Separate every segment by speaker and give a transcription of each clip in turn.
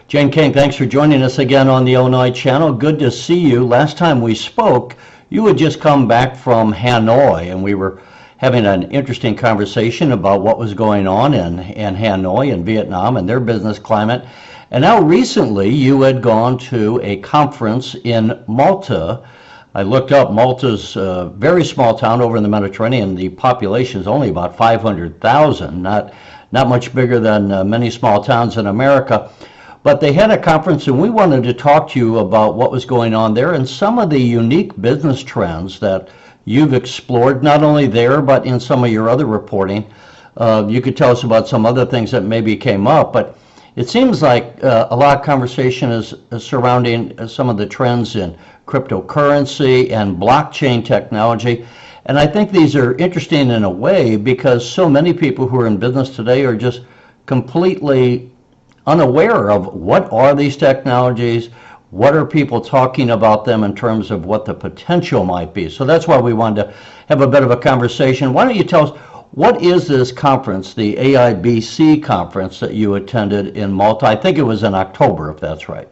Speaker 1: Jane King, thanks for joining us again on the Illinois channel. Good to see you. Last time we spoke, you had just come back from Hanoi, and we were having an interesting conversation about what was going on in Hanoi and Vietnam and their business climate. And now recently, you had gone to a conference in Malta. I looked up Malta's a very small town over in the Mediterranean. The population is only about 500,000, not much bigger than many small towns in America. But they had a conference, and we wanted to talk to you about what was going on there and some of the unique business trends that you've explored, not only there, but in some of your other reporting. You could tell us about some other things that maybe came up, but it seems like a lot of conversation is surrounding some of the trends in cryptocurrency and blockchain technology. And I think these are interesting in a way because so many people who are in business today are just completely unaware of what are these technologies, what are people talking about them in terms of what the potential might be. So that's why we wanted to have a bit of a conversation. Why don't you tell us, what is this conference, the AIBC conference that you attended in Malta? I think it was in October, if that's right.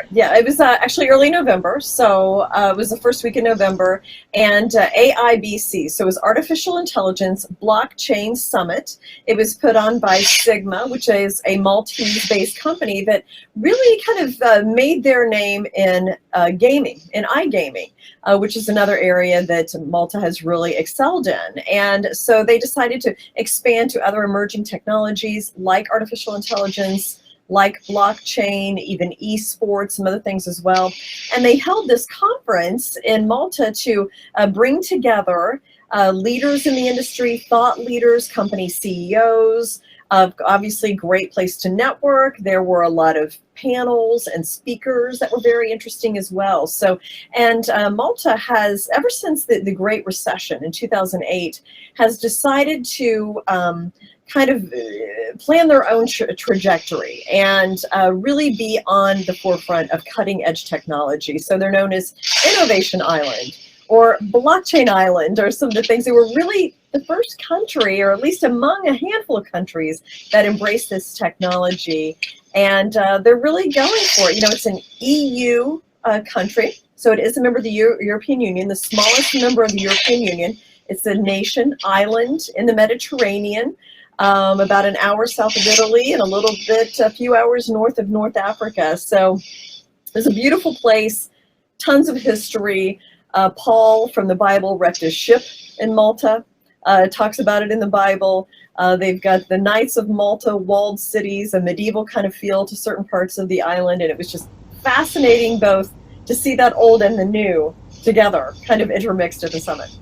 Speaker 2: Yeah, it was actually early November, so it was the first week in November, and AIBC, so it was Artificial Intelligence Blockchain Summit. It was put on by Sigma, which is a Maltese-based company that really kind of made their name in gaming, in iGaming, which is another area that Malta has really excelled in. And so they decided to expand to other emerging technologies like artificial intelligence, like blockchain, even esports, some other things as well. And they held this conference in Malta to bring together leaders in the industry, thought leaders, company CEOs, obviously great place to network. There were a lot of panels and speakers that were very interesting as well. So, and Malta has, ever since the Great Recession in 2008, has decided to kind of plan their own trajectory and really be on the forefront of cutting edge technology. So they're known as Innovation Island or Blockchain Island, or some of the things. They were really the first country, or at least among a handful of countries, that embraced this technology. And they're really going for it. You know, it's an EU country, so it is a member of the European Union, the smallest member of the European Union. It's a nation, island in the Mediterranean, about an hour south of Italy and a few hours north of North Africa. So it's a beautiful place, tons of history. Paul from the Bible wrecked a ship in Malta, talks about it in the Bible. They've got the Knights of Malta, walled cities, a medieval kind of feel to certain parts of the island, and it was just fascinating both to see that old and the new together, kind of intermixed at the summit.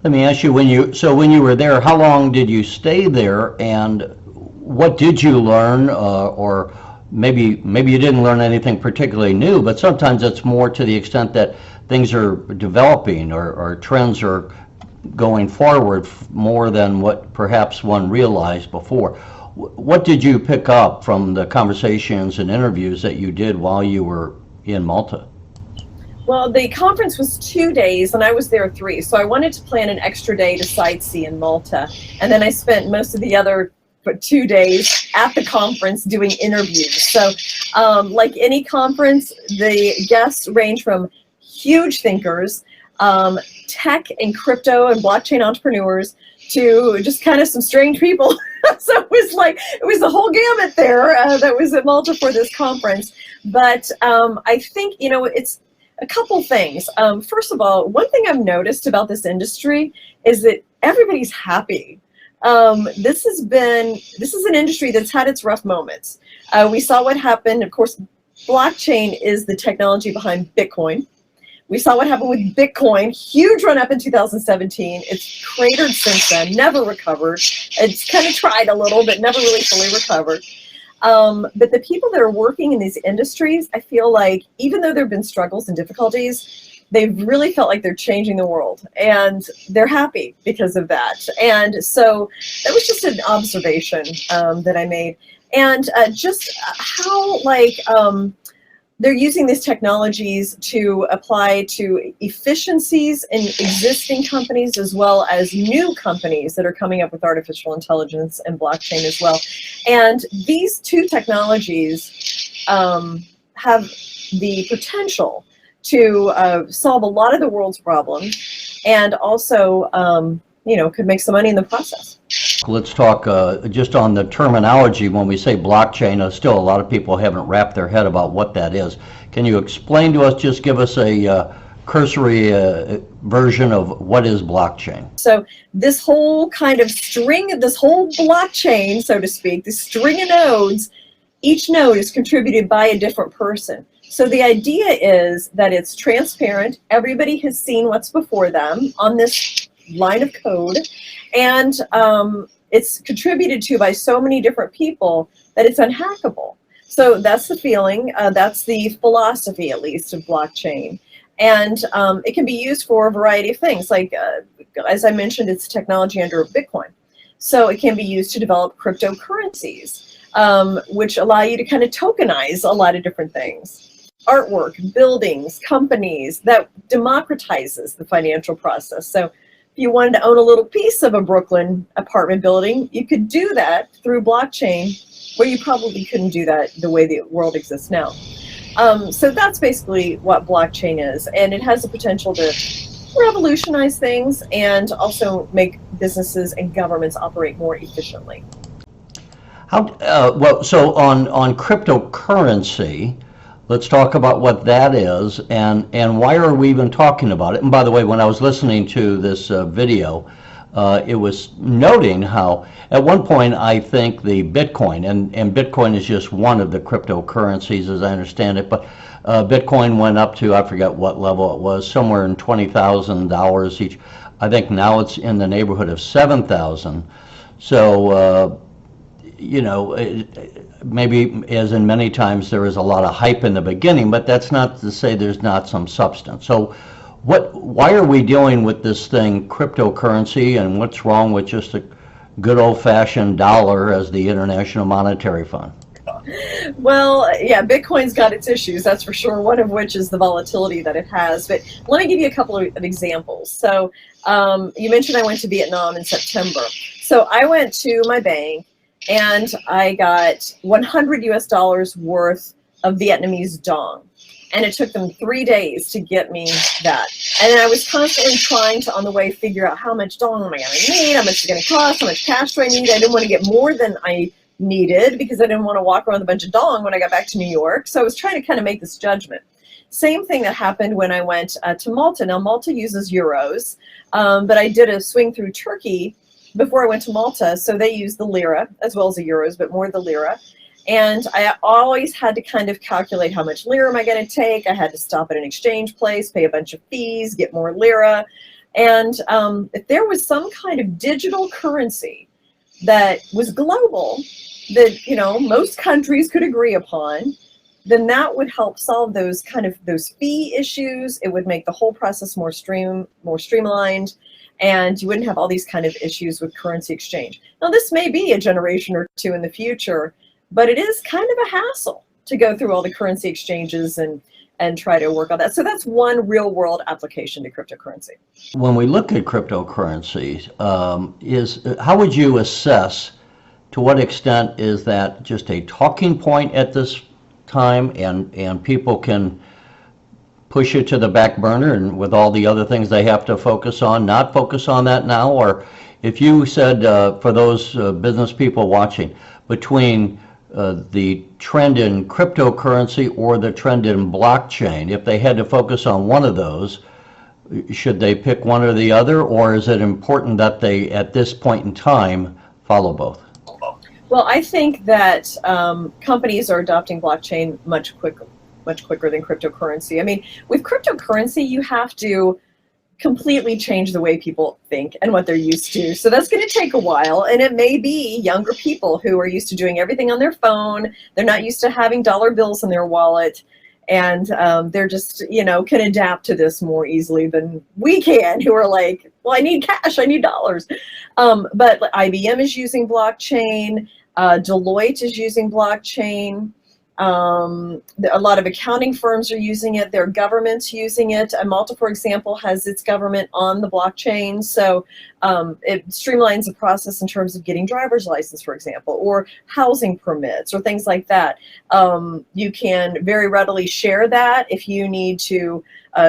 Speaker 1: Let me ask you, when you were there, how long did you stay there, and what did you learn, or maybe you didn't learn anything particularly new, but sometimes it's more to the extent that things are developing or trends are going forward more than what perhaps one realized before. What did you pick up from the conversations and interviews that you did while you were in Malta?
Speaker 2: Well, the conference was 2 days, and I was there 3. So I wanted to plan an extra day to sightsee in Malta. And then I spent most of the other 2 days at the conference doing interviews. So like any conference, the guests range from huge thinkers, tech and crypto and blockchain entrepreneurs, to just kind of some strange people. So it was the whole gamut there that was at Malta for this conference. But I think, you know, it's a couple things. First of all, one thing I've noticed about this industry is that everybody's happy. This is an industry that's had its rough moments. We saw what happened. Of course, blockchain is the technology behind Bitcoin. We saw what happened with Bitcoin, huge run up in 2017. It's cratered since then, never recovered. It's kind of tried a little, but never really fully recovered. But the people that are working in these industries, I feel like, even though there have been struggles and difficulties, they've really felt like they're changing the world, and they're happy because of that. And so that was just an observation that I made. And just how, like, they're using these technologies to apply to efficiencies in existing companies as well as new companies that are coming up with artificial intelligence and blockchain as well. And these two technologies have the potential to solve a lot of the world's problems, and also, could make some money in the process.
Speaker 1: Let's talk just on the terminology. When we say blockchain, still a lot of people haven't wrapped their head about what that is. Can you explain to us, just give us a cursory version of what is blockchain?
Speaker 2: So this whole kind of this whole blockchain, so to speak, this string of nodes, each node is contributed by a different person. So the idea is that it's transparent. Everybody has seen what's before them on this line of code, and it's contributed to by so many different people that it's unhackable. So that's the feeling, that's the philosophy, at least, of blockchain. And it can be used for a variety of things. Like, as I mentioned, it's technology under Bitcoin. So it can be used to develop cryptocurrencies, which allow you to kind of tokenize a lot of different things. Artwork, buildings, companies, that democratizes the financial process. So if you wanted to own a little piece of a Brooklyn apartment building, you could do that through blockchain, where you probably couldn't do that the way the world exists now. So that's basically what blockchain is, and it has the potential to revolutionize things and also make businesses and governments operate more efficiently.
Speaker 1: So on cryptocurrency, let's talk about what that is, and why are we even talking about it? And by the way, when I was listening to this video, it was noting how at one point I think the Bitcoin, and Bitcoin is just one of the cryptocurrencies as I understand it, but Bitcoin went up to, I forget what level it was, somewhere in $20,000 each. I think now it's in the neighborhood of 7,000. So, maybe as in many times there is a lot of hype in the beginning, but that's not to say there's not some substance. So why are we dealing with this thing, cryptocurrency, and what's wrong with just a good old-fashioned dollar as the International Monetary Fund?
Speaker 2: Well, yeah, Bitcoin's got its issues, that's for sure, one of which is the volatility that it has. But let me give you a couple of examples. So you mentioned I went to Vietnam in September. So I went to my bank and I got 100 US dollars worth of Vietnamese dong. And it took them 3 days to get me that. And then I was constantly trying to, on the way, figure out how much dong am I going to need, how much it's going to cost, how much cash do I need. I didn't want to get more than I needed because I didn't want to walk around with a bunch of dong when I got back to New York. So I was trying to kind of make this judgment. Same thing that happened when I went to Malta. Now, Malta uses euros, but I did a swing through Turkey before I went to Malta. So they use the lira as well as the euros, but more the lira. And I always had to kind of calculate how much lira am I going to take. I had to stop at an exchange place, pay a bunch of fees, get more lira. And if there was some kind of digital currency that was global, that most countries could agree upon, then that would help solve those fee issues. It would make the whole process more streamlined, and you wouldn't have all these kind of issues with currency exchange. Now, this may be a generation or two in the future, but it is kind of a hassle to go through all the currency exchanges and try to work on that. So that's one real world application to cryptocurrency.
Speaker 1: When we look at cryptocurrencies, how would you assess to what extent is that just a talking point at this time, and people can push it to the back burner, and with all the other things they have to focus on, not focus on that now? Or if you said, for those business people watching, between the trend in cryptocurrency or the trend in blockchain, if they had to focus on one of those, should they pick one or the other, or is it important that they, at this point in time, follow both?
Speaker 2: Well, I think that companies are adopting blockchain much quicker than cryptocurrency. I mean, with cryptocurrency, you have to completely change the way people think and what they're used to. So that's going to take a while, and it may be younger people who are used to doing everything on their phone. They're not used to having dollar bills in their wallet, and they're just, can adapt to this more easily than we can, who are like, well, I need cash, I need dollars. But IBM is using blockchain, Deloitte is using blockchain. A lot of accounting firms are using it. There are governments using it. Malta, for example, has its government on the blockchain. So it streamlines the process in terms of getting driver's license, for example, or housing permits or things like that. You can very readily share that if you need to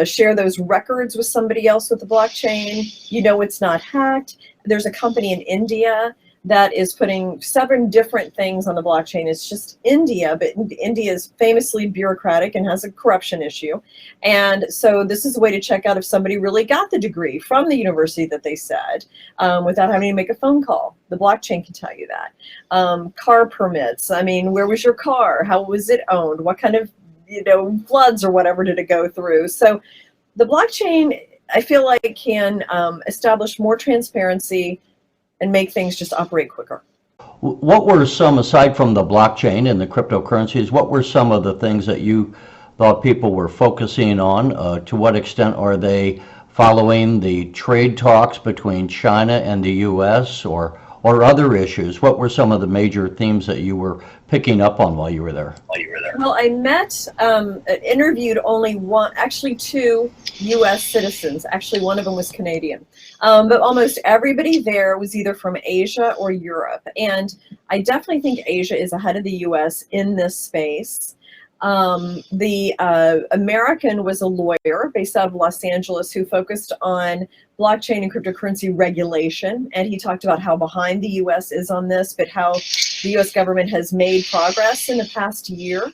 Speaker 2: share those records with somebody else with the blockchain. You know it's not hacked. There's a company in India that is putting 7 different things on the blockchain. It's just India, but India is famously bureaucratic and has a corruption issue. And so this is a way to check out if somebody really got the degree from the university that they said without having to make a phone call. The blockchain can tell you that. Car permits. I mean, where was your car? How was it owned? What kind of floods or whatever did it go through? So the blockchain, I feel like, can establish more transparency and make things just operate quicker.
Speaker 1: What were some, aside from the blockchain and the cryptocurrencies, what were some of the things that you thought people were focusing on? To what extent are they following the trade talks between China and the U.S. or other issues? What were some of the major themes that you were picking up on while you were there?
Speaker 2: Well, I interviewed only actually 2 U.S. citizens. Actually, one of them was Canadian. But almost everybody there was either from Asia or Europe. And I definitely think Asia is ahead of the U.S. in this space. The American was a lawyer based out of Los Angeles who focused on blockchain and cryptocurrency regulation, and he talked about how behind the U.S. is on this, but how the U.S. government has made progress in the past year.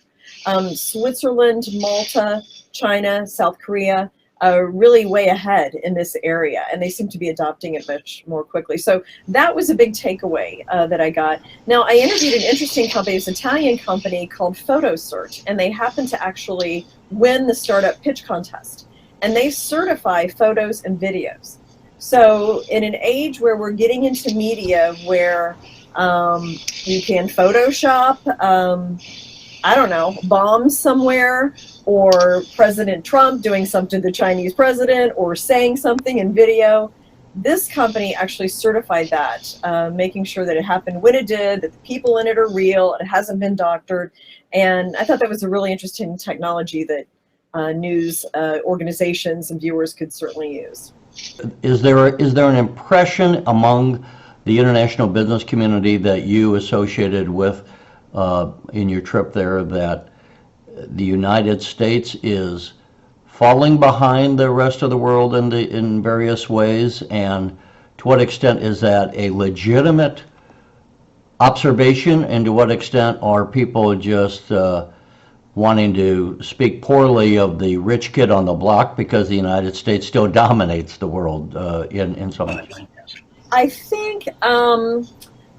Speaker 2: Switzerland, Malta, China, South Korea are really way ahead in this area, and they seem to be adopting it much more quickly. So that was a big takeaway that I got. Now, I interviewed an interesting company, it's an Italian company called PhotoSearch, and they happened to actually win the startup pitch contest. And they certify photos and videos. So in an age where we're getting into media where you can Photoshop, I don't know, bombs somewhere, or President Trump doing something to the Chinese president, or saying something in video, this company actually certified that, making sure that it happened when it did, that the people in it are real, it hasn't been doctored. And I thought that was a really interesting technology that news organizations and viewers could certainly use.
Speaker 1: Is there an impression among the international business community that you associated with in your trip there that the United States is falling behind the rest of the world in various ways, and to what extent is that a legitimate observation, and to what extent are people just wanting to speak poorly of the rich kid on the block because the United States still dominates the world in some ways?
Speaker 2: I think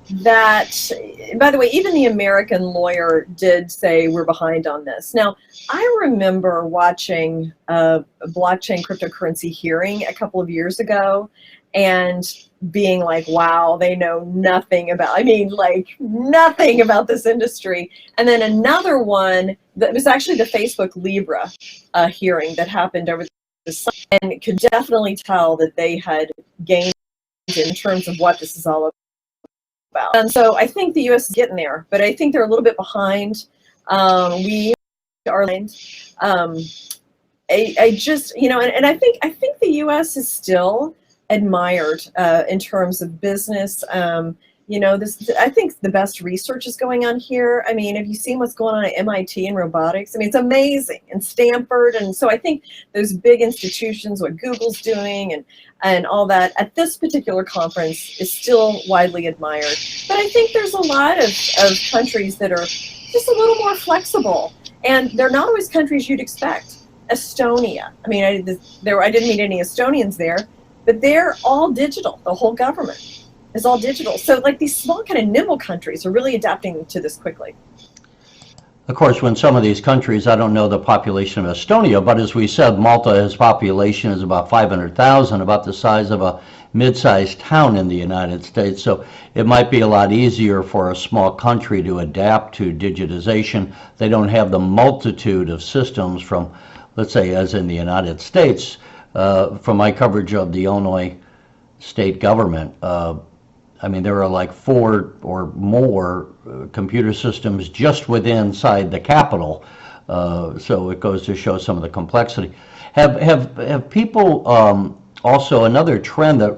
Speaker 2: that, by the way, even the American lawyer did say we're behind on this. Now, I remember watching a blockchain cryptocurrency hearing a couple of years ago and being like, wow, they know nothing about, nothing about this industry. And then another one that was actually the Facebook Libra hearing that happened over the summer, and could definitely tell that they had gained in terms of what this is all about. And so I think the U.S. is getting there, but I think they're a little bit behind. We are behind. I just, and I think the U.S. is still admired in terms of business. I think the best research is going on here. I mean, have you seen what's going on at MIT in robotics? I mean, it's amazing. And Stanford. And so I think those big institutions, what Google's doing and all that at this particular conference is still widely admired. But I think there's a lot of countries that are just a little more flexible. And they're not always countries you'd expect. Estonia. I mean, I didn't meet any Estonians there, but they're all digital. The whole government is all digital. So like these small kind of nimble countries are really adapting to this quickly.
Speaker 1: Of course, when some of these countries, I don't know the population of Estonia, but as we said, Malta's population is about 500,000, about the size of a mid-sized town in the United States. So it might be a lot easier for a small country to adapt to digitization. They don't have the multitude of systems from, let's say, as in the United States. From my coverage of the Illinois state government, I mean, there are like 4 or more computer systems just within inside the Capitol. So it goes to show some of the complexity. Have people also another trend that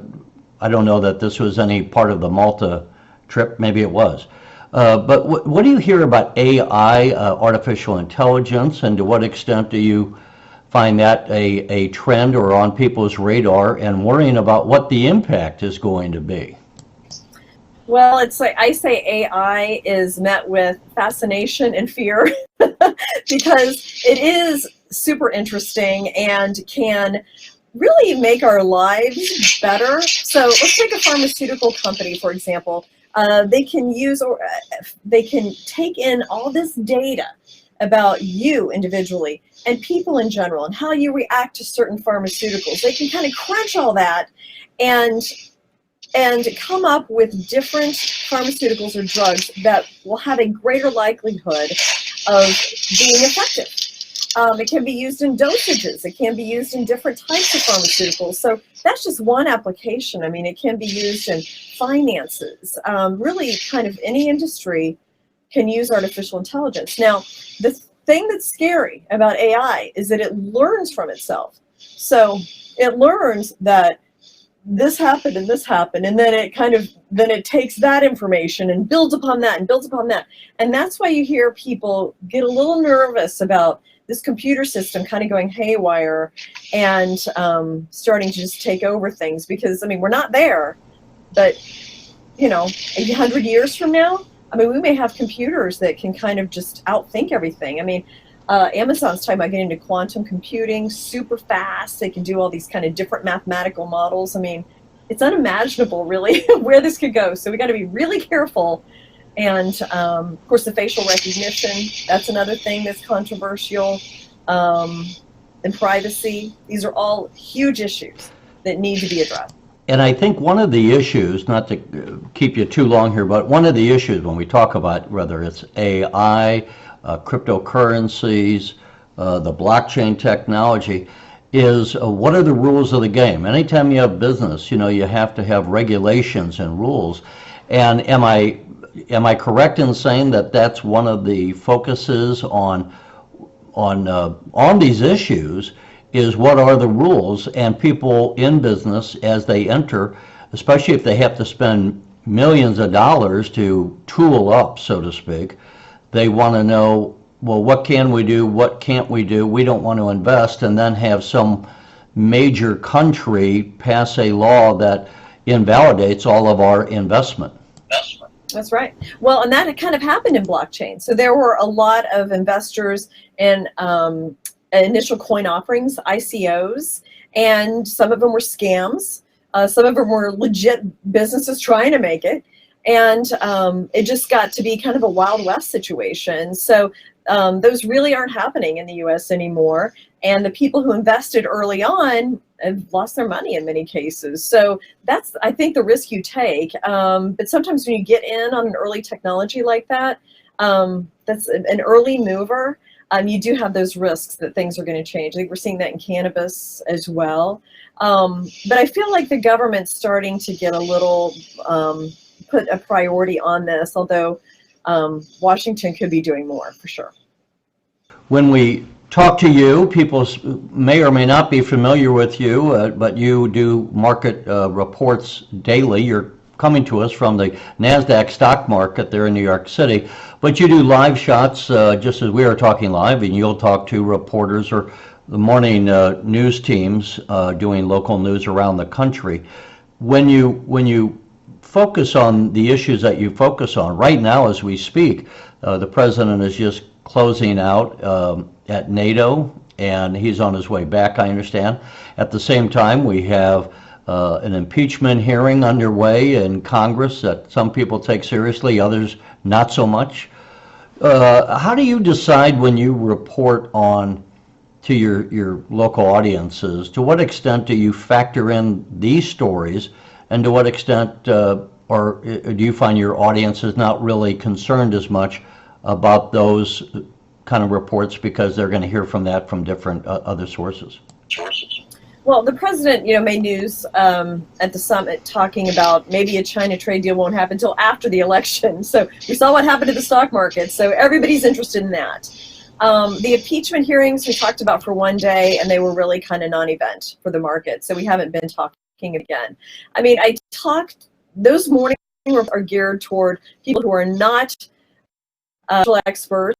Speaker 1: I don't know that this was any part of the Malta trip, maybe it was. But what do you hear about AI, artificial intelligence, and to what extent do you find that a trend or on people's radar and worrying about what the impact is going to be?
Speaker 2: Well, it's like I say AI is met with fascination and fear because it is super interesting and can really make our lives better. So let's take a pharmaceutical company, for example. They can use or they can take in all this data about you individually and people in general and how you react to certain pharmaceuticals. They can kind of crunch all that and come up with different pharmaceuticals or drugs that will have a greater likelihood of being effective. It can be used in dosages. It can be used in different types of pharmaceuticals. So that's just one application. I mean, it can be used in finances. Really, kind of any industry can use artificial intelligence. Now, the thing that's scary about AI is that it learns from itself. So it learns that this happened and this happened, and then it takes that information and builds upon that and builds upon that. And that's why you hear people get a little nervous about this computer system kind of going haywire and starting to just take over things, because I mean, we're not there, but 100 years from now, I mean, we may have computers that can kind of just outthink everything. I mean, Amazon's talking about getting into quantum computing super fast. They can do all these kind of different mathematical models. I mean, it's unimaginable, really, where this could go. So we got to be really careful. And of course, the facial recognition, that's another thing that's controversial. And privacy, these are all huge issues that need to be addressed.
Speaker 1: And I think one of the issues, not to keep you too long here, but one of the issues when we talk about whether it's AI, cryptocurrencies, the blockchain technology, is what are the rules of the game? Anytime you have business, you have to have regulations and rules. And am I correct in saying that that's one of the focuses on these issues? Is what are the rules, and people in business as they enter, especially if they have to spend millions of dollars to tool up, so to speak, they want to know, well, what can we do, what can't we do? We don't want to invest and then have some major country pass a law that invalidates all of our investment.
Speaker 2: That's right. Well, and that kind of happened in blockchain. So there were a lot of investors in initial coin offerings, ICOs, and some of them were scams. Some of them were legit businesses trying to make it. And it just got to be kind of a Wild West situation. So those really aren't happening in the US anymore. And the people who invested early on have lost their money in many cases. So that's, I think, the risk you take. But sometimes when you get in on an early technology like that, that's an early mover. You do have those risks that things are going to change. I think we're seeing that in cannabis as well. But I feel like the government's starting to get a little, put a priority on this, although Washington could be doing more for sure.
Speaker 1: When we talk to you, people may or may not be familiar with you, but you do market reports daily. You're coming to us from the NASDAQ stock market there in New York City, but you do live shots just as we are talking live, and you'll talk to reporters or the morning news teams doing local news around the country. When you focus on the issues that you focus on right now as we speak, the president is just closing out at NATO, and he's on his way back, I understand. At the same time, we have an impeachment hearing underway in Congress that some people take seriously, others not so much. How do you decide when you report on to your local audiences, to what extent do you factor in these stories, and to what extent, or do you find your audience is not really concerned as much about those kind of reports because they're going to hear from that from different other sources?
Speaker 2: Well, the president, made news at the summit talking about maybe a China trade deal won't happen until after the election. So we saw what happened to the stock market. So everybody's interested in that. The impeachment hearings we talked about for one day, and they were really kind of non-event for the market. So we haven't been talking again. I mean, those mornings are geared toward people who are not experts,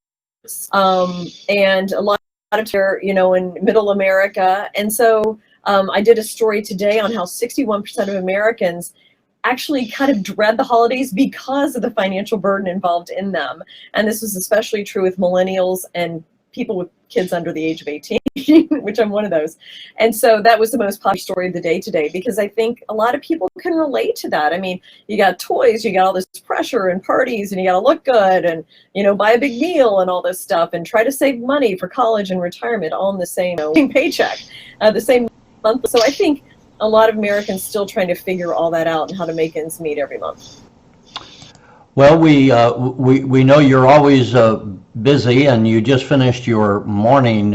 Speaker 2: and a lot of in middle America. And so I did a story today on how 61% of Americans actually kind of dread the holidays because of the financial burden involved in them. And this is especially true with millennials and people with kids under the age of 18, which I'm one of those. And so that was the most popular story of the day today, because I think a lot of people can relate to that. I mean, you got toys, you got all this pressure and parties, and you got to look good and, buy a big meal and all this stuff and try to save money for college and retirement all in the same paycheck, the same month. So I think a lot of Americans still trying to figure all that out and how to make ends meet every month.
Speaker 1: Well, we know you're always busy, and you just finished your morning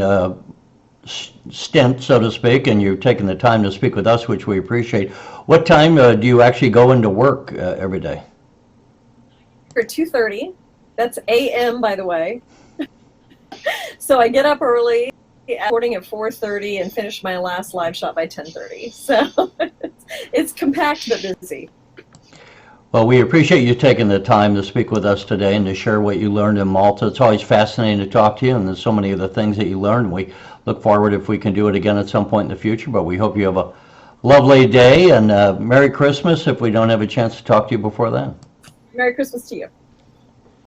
Speaker 1: stint, so to speak, and you've taken the time to speak with us, which we appreciate. What time do you actually go into work every day?
Speaker 2: For 2:30. That's a.m., by the way. So I get up early, recording at 4:30, and finish my last live shot by 10:30. So it's compact but busy.
Speaker 1: Well, we appreciate you taking the time to speak with us today and to share what you learned in Malta. It's always fascinating to talk to you, and there's so many of the things that you learned. We look forward if we can do it again at some point in the future, but we hope you have a lovely day, and Merry Christmas if we don't have a chance to talk to you before then.
Speaker 2: Merry Christmas to you.